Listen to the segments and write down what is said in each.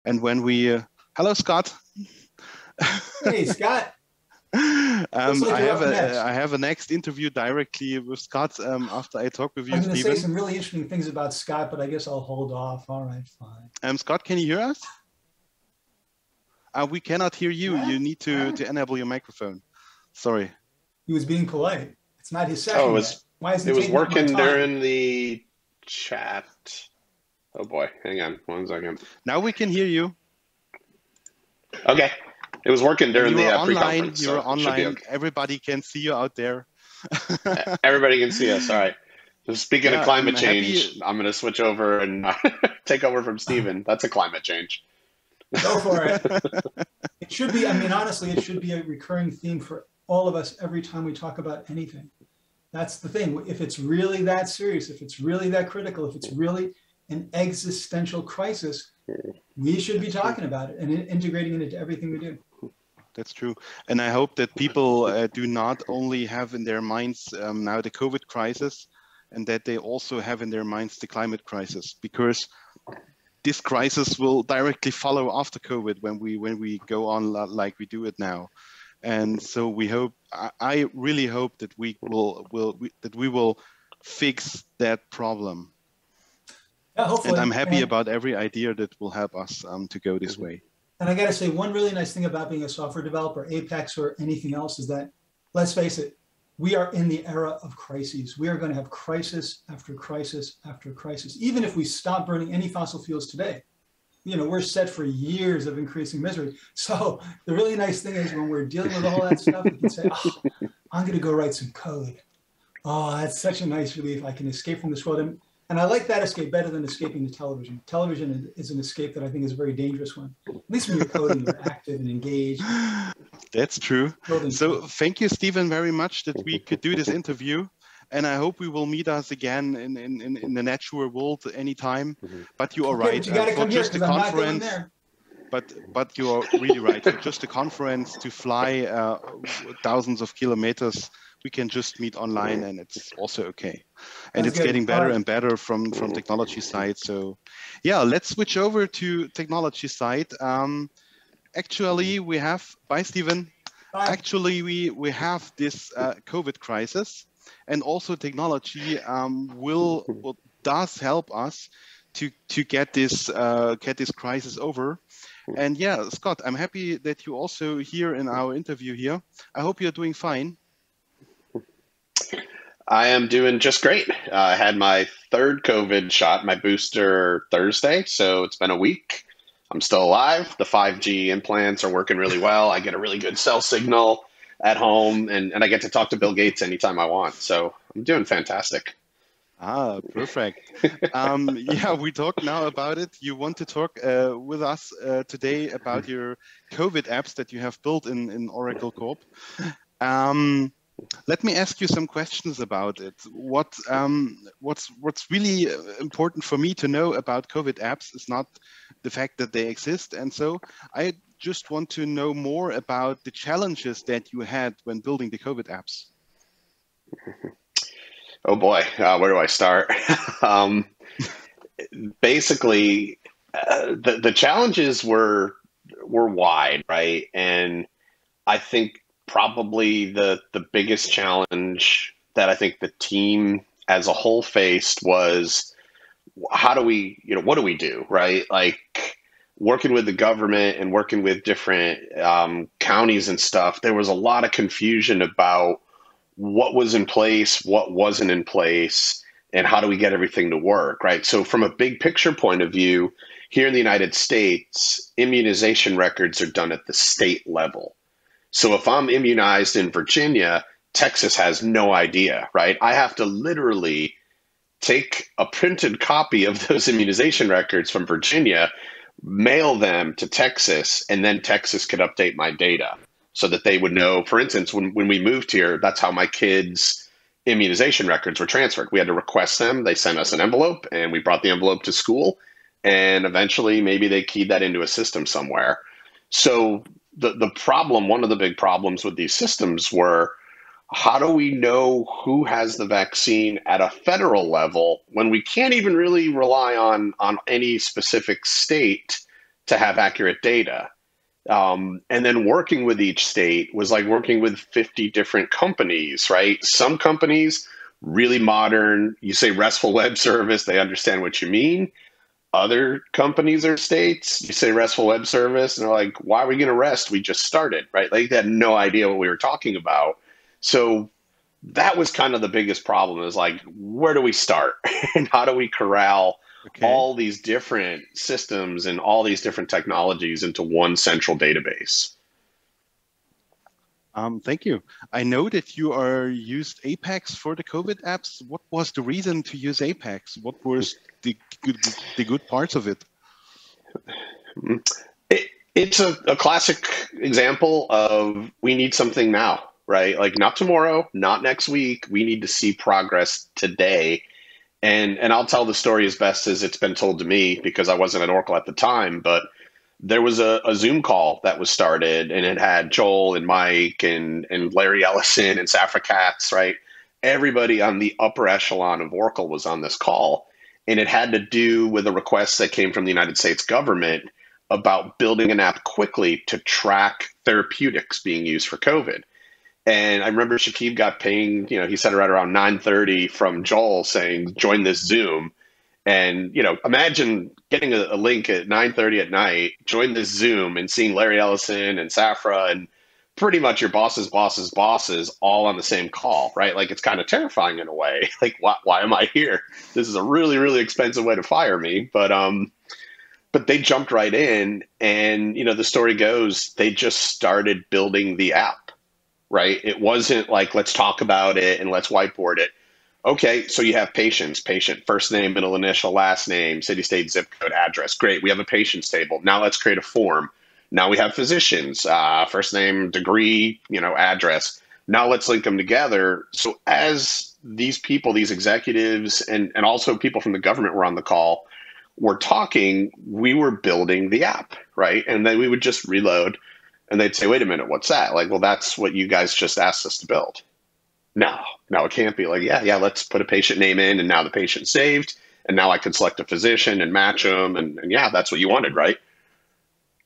And when we, hello, Scott. Hey, Scott. Looks like you're up next. I have a next interview directly with Scott after I talk with I you, was going to say Stephen. some really interesting things about Scott, but I guess I'll hold off. All right, fine. Scott, can you hear us? We cannot hear you. What? You need to enable your microphone. Sorry. He was being polite. It's not his session. Oh, yet. Why is he it was taking up my working time? during the chat. Oh boy, hang on 1 second. Now we can hear you. Okay, it was working during the online. pre-conference. You're so online. Okay. Everybody can see you out there. Everybody can see us. All right. So speaking of climate change, happy... I'm going to switch over and take over from Stephen. That's a climate change. Go for it. It should be, I mean, honestly, it should be a recurring theme for all of us every time we talk about anything. That's the thing. If it's really that serious, if it's really that critical, if it's really an existential crisis, we should be talking about it and integrating it into everything we do. That's true. And I hope that people do not only have in their minds now the COVID crisis, and that they also have in their minds the climate crisis, because this crisis will directly follow after COVID when we go on like we do it now. And so we hope, I really hope that we will fix that problem. Yeah, hopefully. And I'm happy about every idea that will help us to go this way. And I got to say, one really nice thing about being a software developer, Apex or anything else, is that, let's face it, we are in the era of crises. We are going to have crisis after crisis after crisis. Even if we stop burning any fossil fuels today, you know, we're set for years of increasing misery. So the really nice thing is when we're dealing with all that stuff, we can say, oh, I'm going to go write some code. Oh, that's such a nice relief. I can escape from this world. And I like that escape better than escaping the television. Television is an escape that I think is a very dangerous one. At least when you're coding, you're active and engaged. That's true. So thank you, Stephen, very much that we could do this interview. And I hope we will meet us again in the natural world anytime. But you are right. But you got to come here because I'm not going there. But you are really right. For just a conference to fly thousands of kilometers, we can just meet online, and it's also okay. And it's getting better and better from technology side. So yeah, let's switch over to technology side. Actually, we have, bye Stephen. Bye. Actually, we have this COVID crisis, and also technology does help us to get this crisis over. And yeah, Scott, I'm happy that you're also here in our interview here. I hope you're doing fine. I am doing just great. I had my third COVID shot, my booster Thursday, so it's been a week. I'm still alive. The 5G implants are working really well. I get a really good cell signal at home, and I get to talk to Bill Gates anytime I want. So I'm doing fantastic. Ah, perfect. Yeah, we talk now about it. You want to talk with us today about your COVID apps that you have built in Oracle Corp. Let me ask you some questions about it. What's really important for me to know about COVID apps is not the fact that they exist. And so I just want to know more about the challenges that you had when building the COVID apps. Oh boy, where do I start? Basically, the challenges were wide, right? And I think probably the biggest challenge that I think the team as a whole faced was, how do we, what do we do, right? Like working with the government and working with different counties and stuff, there was a lot of confusion about what was in place, what wasn't in place, and how do we get everything to work, right? So from a big picture point of view, here in the United States, immunization records are done at the state level. So if I'm immunized in Virginia, Texas has no idea, right? I have to literally take a printed copy of those immunization records from Virginia, mail them to Texas, and then Texas could update my data so that they would know. For instance, when we moved here, that's how my kids' immunization records were transferred. We had to request them. They sent us an envelope, and we brought the envelope to school. And eventually, maybe they keyed that into a system somewhere. So the problem, one of the big problems with these systems were, how do we know who has the vaccine at a federal level when we can't even really rely on any specific state to have accurate data. And then working with each state was like working with 50 different companies, right? Some companies, really modern, you say RESTful web service, they understand what you mean. Other companies or states, you say RESTful web service, and they're like, why are we going to rest? We just started, right? Like they had no idea what we were talking about. So that was kind of the biggest problem, is like, where do we start? And how do we corral all these different systems and all these different technologies into one central database? Thank you. I know that you are used Apex for the COVID apps. What was the reason to use Apex? What was the good parts of it? It's a classic example of we need something now, right? Like not tomorrow, not next week. We need to see progress today. And I'll tell the story as best as it's been told to me, because I wasn't at Oracle at the time, but there was a Zoom call that was started, and it had Joel and Mike and Larry Ellison and Safra Katz, right? Everybody on the upper echelon of Oracle was on this call. And it had to do with a request that came from the United States government about building an app quickly to track therapeutics being used for COVID. And I remember Shakib got pinged, he said right around 9:30 from Joel saying, join this Zoom. And, imagine getting a link at 9:30 at night, join this Zoom, and seeing Larry Ellison and Safra and pretty much your bosses all on the same call, right? Like it's kind of terrifying in a way. Like, why am I here? This is a really, really expensive way to fire me. But they jumped right in, and, the story goes, they just started building the app, right? It wasn't like, let's talk about it and let's whiteboard it. Okay, so you have patient, first name, middle initial, last name, city, state, zip code, address. Great, we have a patients table. Now let's create a form. Now we have physicians, first name, degree, address. Now let's link them together. So as these people, these executives, and also people from the government were on the call, were talking, we were building the app, right? And then we would just reload, and they'd say, wait a minute, what's that? Like, well, that's what you guys just asked us to build. No, it can't be. Like, yeah, let's put a patient name in, and now the patient's saved, and now I can select a physician and match them, and yeah, that's what you wanted, right?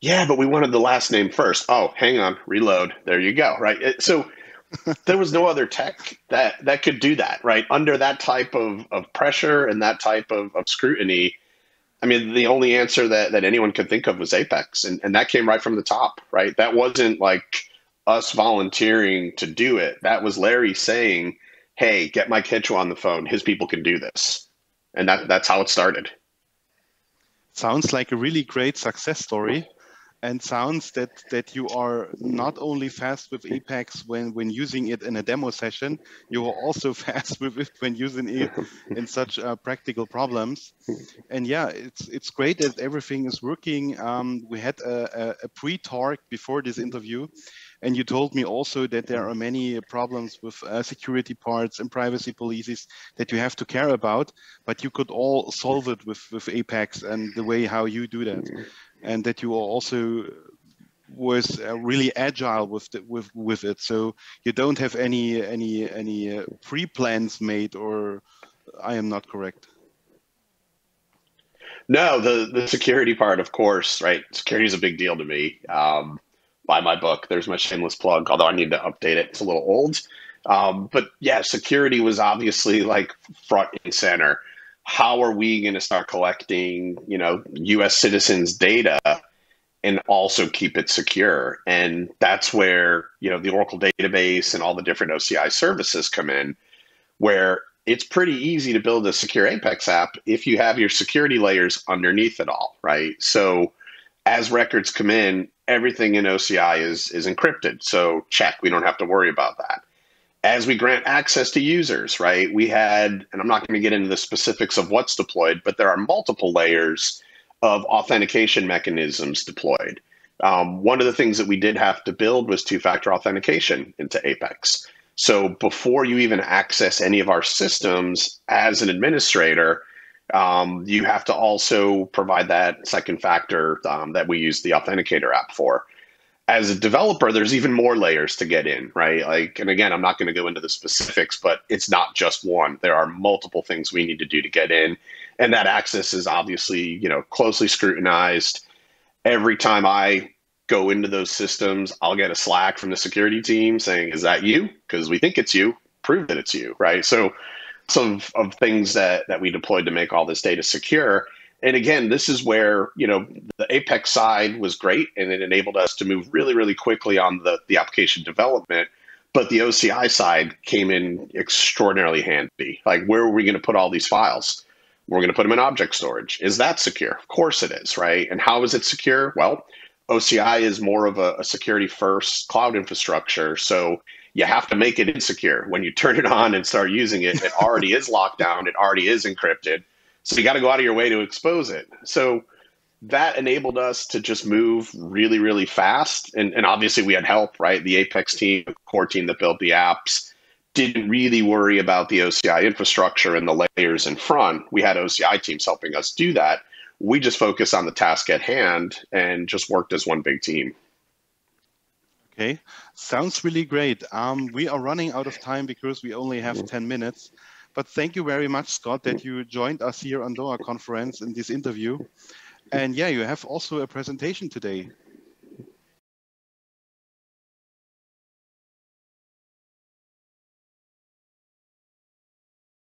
Yeah, but we wanted the last name first. Oh, hang on, reload. There you go, right? So there was no other tech that could do that, right? Under that type of pressure and that type of scrutiny, I mean, the only answer that anyone could think of was Apex, and that came right from the top, right? That wasn't like us volunteering to do it. That was Larry saying, hey, get Mike Hitchell on the phone. His people can do this. And that's how it started. Sounds like a really great success story. And sounds that you are not only fast with Apex when using it in a demo session, you are also fast with it when using it in such practical problems. And yeah, it's great that everything is working. We had a pre-talk before this interview, and you told me also that there are many problems with security parts and privacy policies that you have to care about, but you could all solve it with Apex and the way how you do that. And that you also was really agile with it, so you don't have any pre-plans made, or I am not correct? No, the security part, of course, right? Security is a big deal to me. Buy my book. There's my shameless plug, although I need to update it. It's a little old. But yeah, security was obviously like front and center. How are we going to start collecting, U.S. citizens' data and also keep it secure? And that's where, the Oracle database and all the different OCI services come in, where it's pretty easy to build a secure Apex app if you have your security layers underneath it all, right? So as records come in, everything in OCI is encrypted. So check, we don't have to worry about that. As we grant access to users, right, we had, and I'm not going to get into the specifics of what's deployed, but there are multiple layers of authentication mechanisms deployed. One of the things that we did have to build was two-factor authentication into Apex. So before you even access any of our systems as an administrator, you have to also provide that second factor that we use the Authenticator app for. As a developer, there's even more layers to get in, right? Like, and again, I'm not going to go into the specifics, but it's not just one. There are multiple things we need to do to get in. And that access is obviously, closely scrutinized. every time I go into those systems, I'll get a Slack from the security team saying, "Is that you? Because we think it's you. Prove that it's you." Right. So some of things that we deployed to make all this data secure. And again, this is where, the Apex side was great, and it enabled us to move really, really quickly on the application development. But the OCI side came in extraordinarily handy. Like, where are we going to put all these files? We're going to put them in object storage. Is that secure? Of course it is, right? And how is it secure? Well, OCI is more of a security first cloud infrastructure. So you have to make it insecure. When you turn it on and start using it, it already is locked down. It already is encrypted. So you got to go out of your way to expose it. So that enabled us to just move really, really fast. And obviously we had help, right? The Apex team, the core team that built the apps, didn't really worry about the OCI infrastructure and the layers in front. We had OCI teams helping us do that. We just focused on the task at hand and just worked as one big team. Okay, sounds really great. We are running out of time because we only have 10 minutes. But thank you very much, Scott, that you joined us here on DOAG conference in this interview. And yeah, you have also a presentation today.